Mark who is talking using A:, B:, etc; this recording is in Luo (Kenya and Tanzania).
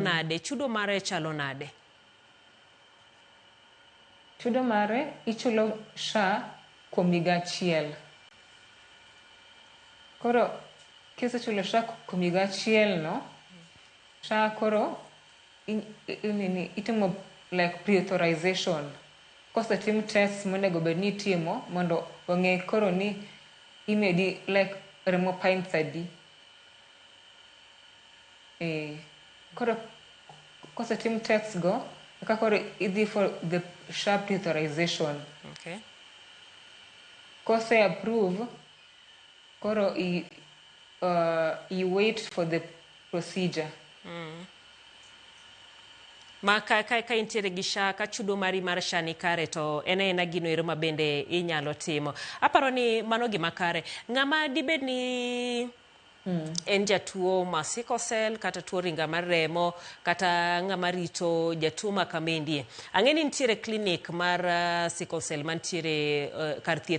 A: Nade, chudo mare chalo nade?
B: Chudo mare ichulo SHA kuom higa achiel. Koro kisechulo SHA kuom higa achiel no, SHA koro itimo like pre-authorization. Kosetim test monego bed ni itimo mondo ong'e koro ni imedi like remo pints adi. Koro kosetim tests go, eka koro idhi for the SHA pre-authorization.
A: Okay.
B: Kose approve, koro you wait for the procedure.
A: Ma ka intiere gi SHA ka chudo mari mar SHA ni kare to ena gino ero ma bende inyalo timo. Aparo ni mano gima kare. Ng'ama dibed ni en jatuo ma sickle cell kata tuo ringa mar remo kata ng'ama rito jatuo ma kamendie. Ang'eni nitiere clinic mar sickle cell mantiere kar thieth